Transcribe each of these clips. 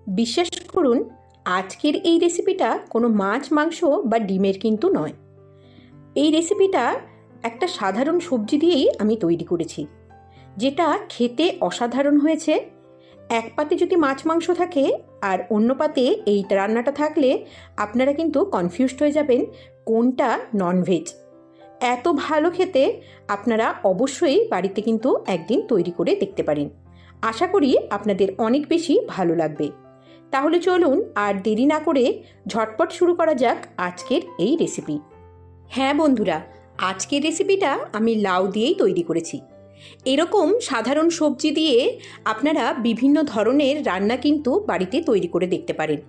বিশ্বাস করুন, আজকের এই রেসিপিটা কোনো মাছ মাংস বা ডিমের কিন্তু নয়। এই রেসিপিটা একটা সাধারণ সবজি দিয়েই আমি তৈরি করেছি, যেটা খেতে অসাধারণ হয়েছে। এক পাতে যদি মাছ মাংস থাকে আর অন্য পাতে এই রান্নাটা থাকলে আপনারা কিন্তু কনফিউজড হয়ে যাবেন কোনটা ননভেজ। এত ভালো খেতে, আপনারা অবশ্যই বাড়িতে কিন্তু একদিন তৈরি করে দেখতে পারেন। আশা করি আপনাদের অনেক বেশি ভালো লাগবে। তাহলে চলুন আর দেরি না করে ঝটপট শুরু করা যাক আজকের এই রেসিপি। হ্যাঁ বন্ধুরা, আজকের রেসিপিটা আমি লাউ দিয়েই তৈরি করেছি। এরকম সাধারণ সবজি দিয়ে আপনারা বিভিন্ন ধরনের রান্না কিন্তু বাড়িতে তৈরি করে দেখতে পারেন।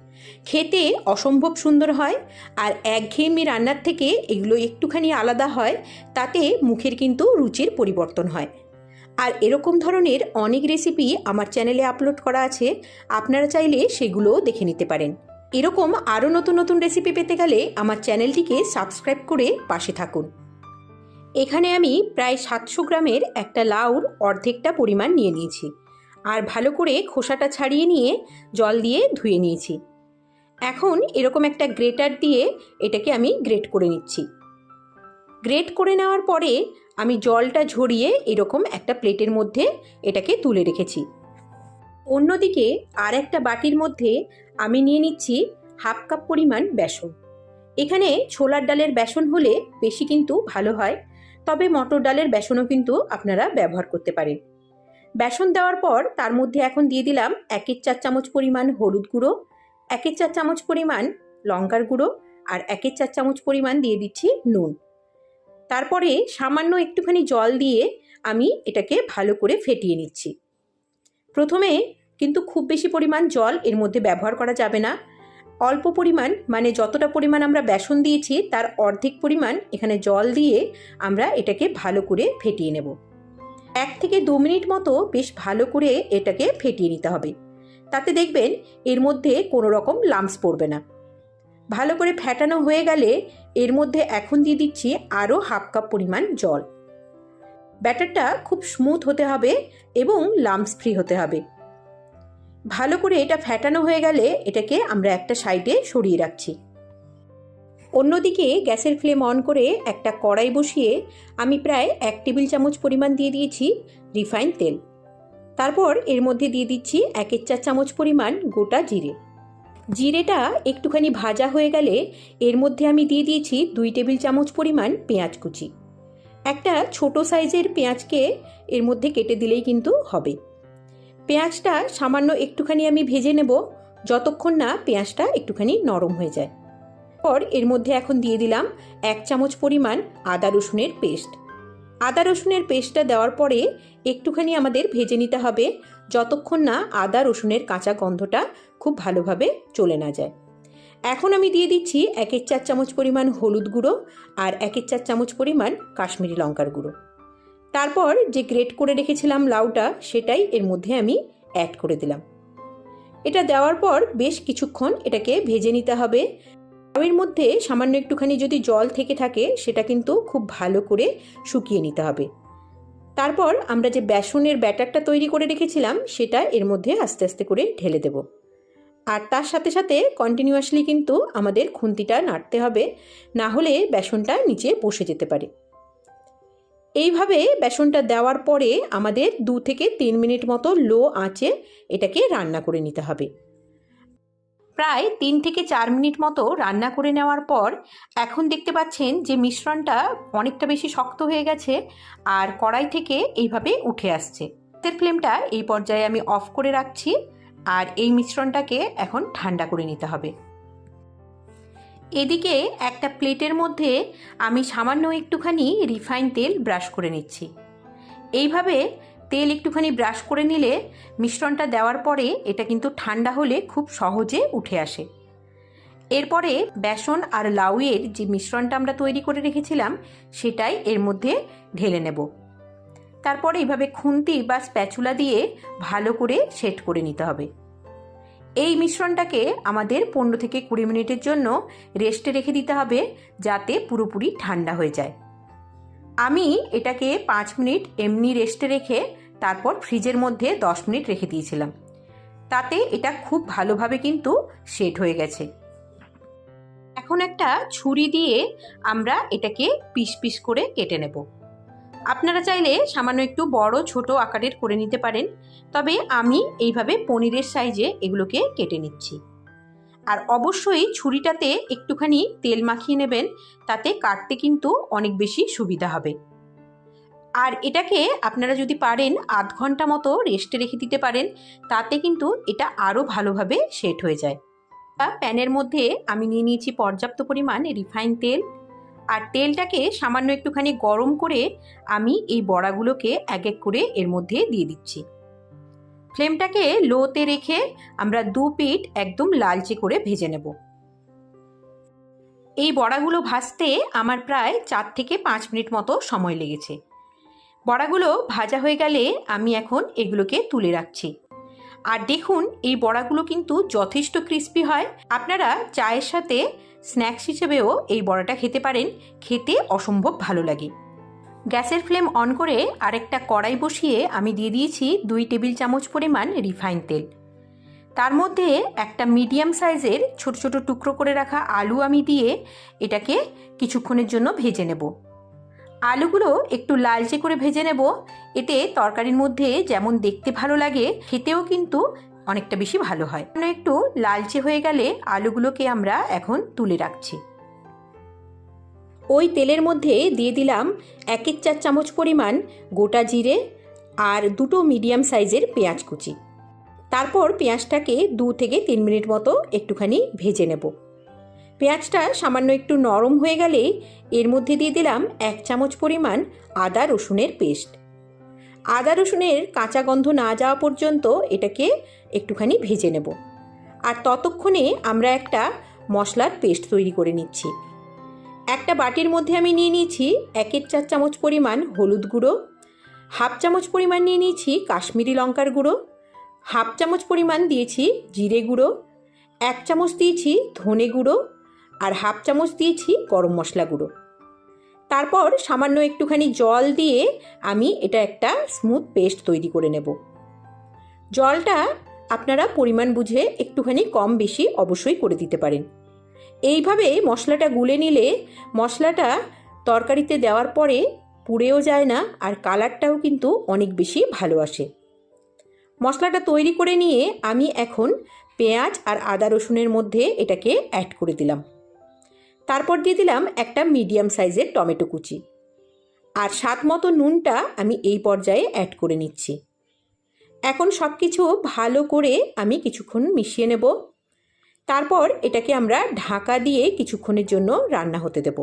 খেতে অসম্ভব সুন্দর হয়, আর একঘেয়েমি রান্নার থেকে এগুলো একটুখানি আলাদা হয়, তাতে মুখের কিন্তু রুচির পরিবর্তন হয়। আর এরকম ধরনের অনেক রেসিপি আমার চ্যানেলে আপলোড করা আছে, আপনারা চাইলে সেগুলোও দেখে নিতে পারেন। এরকম আরও নতুন নতুন রেসিপি পেতে গেলে আমার চ্যানেলটিকে সাবস্ক্রাইব করে পাশে থাকুন। এখানে আমি প্রায় 700 গ্রামের একটা লাউর অর্ধেকটা পরিমাণ নিয়ে নিয়েছি, আর ভালো করে খোসাটা ছাড়িয়ে নিয়ে জল দিয়ে ধুয়ে নিয়েছি। এখন এরকম একটা গ্রেটার দিয়ে এটাকে আমি গ্রেট করে নিচ্ছি। গ্রেট করে নেওয়ার পরে আমি জলটা ঝরিয়ে এরকম একটা প্লেটের মধ্যে এটাকে তুলে রেখেছি। অন্যদিকে আর একটা বাটির মধ্যে আমি নিয়ে নিচ্ছি হাফ কাপ পরিমাণ বেসন। এখানে ছোলার ডালের বেসন হলে বেশি কিন্তু ভালো হয়, তবে মটর ডালের বেসনও কিন্তু আপনারা ব্যবহার করতে পারেন। বেসন দেওয়ার পর তার মধ্যে এখন দিয়ে দিলাম 1/4 চামচ পরিমাণ হলুদ গুঁড়ো, 1/4 চামচ পরিমাণ লঙ্কার গুঁড়ো, আর 1/4 চামচ পরিমাণ দিয়ে দিচ্ছি নুন। তারপরে সামান্য একটুখানি জল দিয়ে আমি এটাকে ভালো করে ফেটিয়ে নিচ্ছি। প্রথমে কিন্তু খুব বেশি পরিমাণ জল এর মধ্যে ব্যবহার করা যাবে না। অল্প পরিমাণ, মানে যতটা পরিমাণ আমরা বেসন দিয়েছি তার অর্ধেক পরিমাণ এখানে জল দিয়ে আমরা এটাকে ভালো করে ফেটিয়ে নেব। 1 থেকে 2 মিনিট মতো বেশ ভালো করে এটাকে ফেটিয়ে নিতে হবে। তাতে দেখবেন এর মধ্যে কোনো রকম লাম্পস পড়বে না। ভালো করে ফেটানো হয়ে গেলে এর মধ্যে এখন দিয়ে দিচ্ছি আরও হাফ কাপ পরিমাণ জল। ব্যাটারটা খুব স্মুথ হতে হবে এবং লাম্পস ফ্রি হতে হবে। ভালো করে এটা ফেটানো হয়ে গেলে এটাকে আমরা একটা সাইডে সরিয়ে রাখছি। অন্যদিকে গ্যাসের ফ্লেম অন করে একটা কড়াই বসিয়ে আমি প্রায় 1 টেবিল চামচ পরিমাণ দিয়ে দিয়েছি রিফাইন তেল। তারপর এর মধ্যে দিয়ে দিচ্ছি 1/4 চামচ পরিমাণ গোটা জিরে। জিরেটা একটুখানি ভাজা হয়ে গেলে এর মধ্যে আমি দিয়ে দিয়েছি 2 টেবিল চামচ পরিমাণ পেঁয়াজ কুচি। একটা ছোট সাইজের পেঁয়াজকে এর মধ্যে কেটে দিলেই কিন্তু হবে। পেঁয়াজটা সামান্য একটুখানি আমি ভেজে নেব, যতক্ষণ না পেঁয়াজটা একটুখানি নরম হয়ে যায়। পর এর মধ্যে এখন দিয়ে দিলাম 1 চামচ পরিমাণ আদা রসুনের পেস্ট। আদা রসুনের পেস্টটা দেওয়ার পরে একটুখানি আমাদের ভেজে নিতে হবে, যতক্ষণ না আদা রসুনের কাঁচা গন্ধটা খুব ভালোভাবে চলে না যায়। এখন আমি দিয়ে দিচ্ছি 1/4 চামচ পরিমাণ হলুদ গুঁড়ো আর 1/4 চামচ পরিমাণ কাশ্মীরি লঙ্কার গুঁড়ো। তারপর যে গ্রেট করে রেখেছিলাম লাউটা, সেটাই এর মধ্যে আমি অ্যাড করে দিলাম। এটা দেওয়ার পর বেশ কিছুক্ষণ এটাকে ভেজে নিতে হবে। লাউয়ের মধ্যে সামান্য একটুখানি যদি জল থেকে থাকে সেটা কিন্তু খুব ভালো করে শুকিয়ে নিতে হবে। তারপর আমরা যে বেসনের ব্যাটারটা তৈরি করে রেখেছিলাম সেটা এর মধ্যে আস্তে আস্তে করে ঢেলে দেব। আর তার সাথে সাথে কন্টিনিউয়াসলি কিন্তু আমাদের খুন্তিটা নাড়তে হবে, না হলে বেসনটা নিচে বসে যেতে পারে। এইভাবে বেসনটা দেওয়ার পরে আমাদের 2 থেকে 3 মিনিট মতো লো আঁচে এটাকে রান্না করে নিতে হবে। প্রায় 3 থেকে 4 মিনিট মতো রান্না করে নেওয়ার পর এখন দেখতে পাচ্ছেন যে মিশ্রণটা অনেকটা বেশি শক্ত হয়ে গেছে আর কড়াই থেকে এইভাবে উঠে আসছে। গ্যাসের ফ্লেমটা এই পর্যায়ে আমি অফ করে রাখছি, আর এই মিশ্রণটাকে এখন ঠান্ডা করে নিতে হবে। এদিকে একটা প্লেটের মধ্যে আমি সামান্য একটুখানি রিফাইন তেল ব্রাশ করে নিচ্ছি। এইভাবে তেল একটুখানি ব্রাশ করে নিলে মিশ্রণটা দেওয়ার পরে এটা কিন্তু ঠান্ডা হলে খুব সহজে উঠে আসে। এরপরে বেসন আর লাউয়ের যে মিশ্রণটা আমরা তৈরি করে রেখেছিলাম সেটাই এর মধ্যে ঢেলে নেব। তারপর এইভাবে খুন্তি বা স্প্যাচুলা দিয়ে ভালো করে সেট করে নিতে হবে। এই মিশ্রণটাকে আমাদের 15 থেকে 20 মিনিটের জন্য রেস্টে রেখে দিতে হবে, যাতে পুরোপুরি ঠান্ডা হয়ে যায়। আমি এটাকে 5 মিনিট এমনি রেস্টে রেখে তারপর ফ্রিজের মধ্যে 10 মিনিট রেখে দিয়েছিলাম। তাতে এটা খুব ভালোভাবে কিন্তু সেট হয়ে গেছে। এখন একটা ছুরি দিয়ে আমরা এটাকে পিস পিস করে কেটে নেব। আপনারা চাইলে সামান্য একটু বড় ছোট আকারের করে নিতে পারেন, তবে আমি এইভাবে পনিরের সাইজে এগুলোকে কেটে নিচ্ছি। আর অবশ্যই ছুরিটাতে একটুখানি তেল মাখিয়ে নেবেন, তাতে কাটতে কিন্তু অনেক বেশি সুবিধা হবে। আর এটাকে আপনারা যদি পারেন আধ ঘন্টা মতো রেস্টে রেখে দিতে পারেন, তাতে কিন্তু এটা আরও ভালোভাবে সেট হয়ে যায়। প্যানের মধ্যে আমি নিয়ে নিয়েছি পর্যাপ্ত পরিমাণ রিফাইন তেল, আর তেলটাকে সামান্য একটুখানি গরম করে আমি এই বড়াগুলোকে এক এক করে এর মধ্যে দিয়ে দিচ্ছি। ফ্লেমটাকে লোতে রেখে আমরা দু পিঠ একদম লালচে করে ভেজে নেব। এই বড়াগুলো ভাজতে আমার প্রায় 4 থেকে 5 মিনিট মতো সময় লেগেছে। বড়াগুলো ভাজা হয়ে গেলে আমি এখন এগুলোকে তুলে রাখছি। আর দেখুন, এই বড়াগুলো কিন্তু যথেষ্ট ক্রিস্পি হয়। আপনারা চায়ের সাথে স্ন্যাক্স হিসেবেও এই বড়াটা খেতে পারেন, খেতে অসম্ভব ভালো লাগে। গ্যাসের ফ্লেম অন করে আরেকটা কড়াই বসিয়ে আমি দিয়ে দিয়েছি 2 টেবিল চামচ পরিমাণ রিফাইন তেল। তার মধ্যে একটা মিডিয়াম সাইজের ছোট ছোট টুকরো করে রাখা আলু আমি দিয়ে এটাকে কিছুক্ষণের জন্য ভেজে নেব। আলুগুলো একটু লালচে করে ভেজে নেব, এতে তরকারির মধ্যে যেমন দেখতে ভালো লাগে, খেতেও কিন্তু অনেকটা বেশি ভালো হয়। একটু লালচে হয়ে গেলে আলুগুলোকে আমরা এখন তুলে রাখছি। ওই তেলের মধ্যে দিয়ে দিলাম 1/4 চামচ পরিমাণ গোটা জিরে আর 2টো মিডিয়াম সাইজের পেঁয়াজ কুচি। তারপর পেঁয়াজটাকে 2 থেকে 3 মিনিট মতো একটুখানি ভেজে নেব। পেঁয়াজটা সামান্য একটু নরম হয়ে গেলে এর মধ্যে দিয়ে দিলাম 1 চামচ পরিমাণ আদা রসুনের পেস্ট। আদা রসুনের কাঁচা গন্ধ না যাওয়া পর্যন্ত এটাকে একটুখানি ভেজে নেব। আর ততক্ষণে আমরা একটা মশলার পেস্ট তৈরি করে নিচ্ছি। একটা বাটির মধ্যে আমি নিয়ে নিয়েছি 1/4 চামচ পরিমাণ হলুদ গুঁড়ো, 1/2 চামচ পরিমাণ নিয়ে নিয়েছি কাশ্মীরি লঙ্কার গুঁড়ো, 1/2 চামচ পরিমাণ দিয়েছি জিরে গুঁড়ো, 1 চামচ দিয়েছি ধনে গুঁড়ো, আর 1/2 চামচ দিয়েছি গরম মশলা গুঁড়ো। তারপর সামান্য একটুখানি জল দিয়ে আমি এটা একটা স্মুথ পেস্ট তৈরি করে নেব। জলটা আপনারা পরিমাণ বুঝে একটুখানি কম বেশি অবশ্যই করে দিতে পারেন। এইভাবে মশলাটা গুলে নিলে মশলাটা তরকারিতে দেওয়ার পরে পুড়েও যায় না, আর কালারটাও কিন্তু অনেক বেশি ভালো আসে। মশলাটা তৈরি করে নিয়ে আমি এখন পেঁয়াজ আর আদা রসুনের মধ্যে এটাকে অ্যাড করে দিলাম। তারপর দিয়ে দিলাম একটা মিডিয়াম সাইজের টমেটো কুচি, আর স্বাদ মতো নুনটা আমি এই পর্যায়ে অ্যাড করে নিচ্ছি। এখন সব কিছু ভালো করে আমি কিছুক্ষণ মিশিয়ে নেব। তারপর এটাকে আমরা ঢাকা দিয়ে কিছুক্ষণের জন্য রান্না হতে দেব।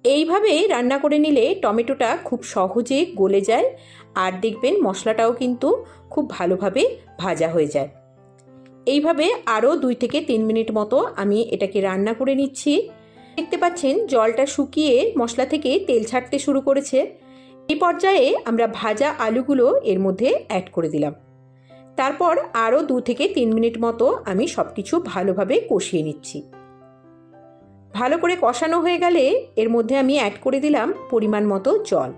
এইভাবে রান্না করে নিলে টমেটোটা খুব সহজে গলে যায়, আর দেখবেন মশলাটাও কিন্তু খুব ভালোভাবে ভাজা হয়ে যায়। এইভাবে আরও 2 থেকে 3 মিনিট মতো আমি এটাকে রান্না করে নিচ্ছি। দেখতে পাচ্ছেন জলটা শুকিয়ে মশলা থেকে তেল ছাড়তে শুরু করেছে। এই পর্যায়ে আমরা ভাজা আলুগুলো এর মধ্যে অ্যাড করে দিলাম। তারপর আরও 2 থেকে 3 মিনিট মতো আমি সব কিছু ভালোভাবে কষিয়ে নিচ্ছি। ভালো করে কষানো হয়ে গেলে এর মধ্যে আমি অ্যাড করে দিলাম পরিমাণ মতো জল।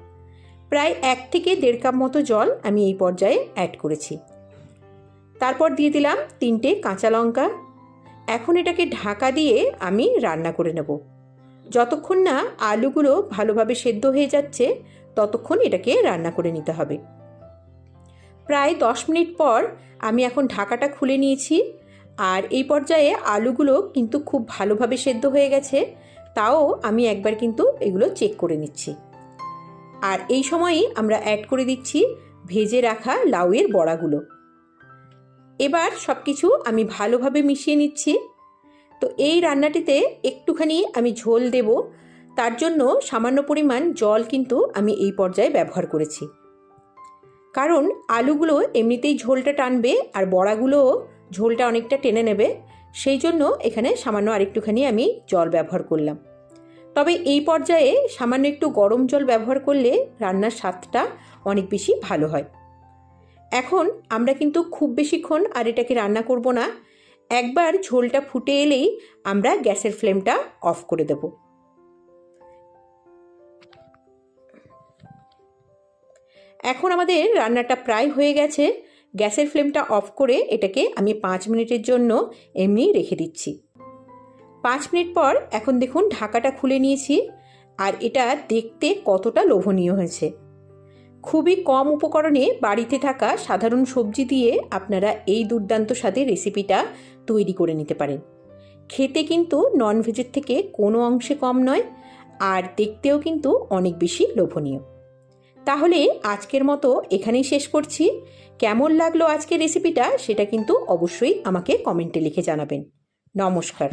প্রায় 1 থেকে 1.5 কাপ মতো জল আমি এই পর্যায়ে অ্যাড করেছি। তারপর দিয়ে দিলাম 3টে কাঁচা লঙ্কা। এখন এটাকে ঢাকা দিয়ে আমি রান্না করে নেব। যতক্ষণ না আলুগুলো ভালোভাবে সেদ্ধ হয়ে যাচ্ছে ততক্ষণ এটাকে রান্না করে নিতে হবে। প্রায় 10 মিনিট পর আমি এখন ঢাকাটা খুলে নিয়েছি, আর এই পর্যায়ে আলুগুলো কিন্তু খুব ভালোভাবে সেদ্ধ হয়ে গেছে। তাও আমি একবার কিন্তু এগুলো চেক করে নিচ্ছি। আর এই সময়ই আমরা অ্যাড করে দিচ্ছি ভেজে রাখা লাউয়ের বড়াগুলো। এবার সব কিছু আমি ভালোভাবে মিশিয়ে নিচ্ছি। তো এই রান্নাটিতে একটুখানি আমি ঝোল দেব, তার জন্য সামান্য পরিমাণ জল কিন্তু আমি এই পর্যায়ে ব্যবহার করেছি। কারণ আলুগুলো এমনিতেই ঝোলটা টানবে আর বড়াগুলোও ঝোলটা অনেকটা টেনে নেবে, সেই জন্য এখানে সামান্য আরেকটুখানি আমি জল ব্যবহার করলাম। তবে এই পর্যায়ে সামান্য একটু গরম জল ব্যবহার করলে রান্নার স্বাদটা অনেক বেশি ভালো হয়। এখন আমরা কিন্তু খুব বেশিক্ষণ আর এটাকে রান্না করব না। একবার ঝোলটা ফুটে এলেই আমরা গ্যাসের ফ্লেমটা অফ করে দেব। এখন আমাদের রান্নাটা প্রায় হয়ে গেছে। গ্যাসের ফ্লেমটা অফ করে এটাকে আমি 5 মিনিটের জন্য এমনি রেখে দিচ্ছি। 5 মিনিট পর এখন দেখুন ঢাকাটা খুলে নিয়েছি, আর এটা দেখতে কতটা লোভনীয় হয়েছে। খুবই কম উপকরণে বাড়িতে থাকা সাধারণ সবজি দিয়ে আপনারা এই দুর্দান্ত স্বাদের রেসিপিটা তৈরি করে নিতে পারেন। খেতে কিন্তু ননভেজের থেকে কোনো অংশে কম নয়, আর দেখতেও কিন্তু অনেক বেশি লোভনীয়। তাহলে আজকের মতো এখানেই শেষ করছি। কেমন লাগলো আজকের রেসিপিটা সেটা কিন্তু অবশ্যই আমাকে কমেন্টে লিখে জানাবেন। নমস্কার।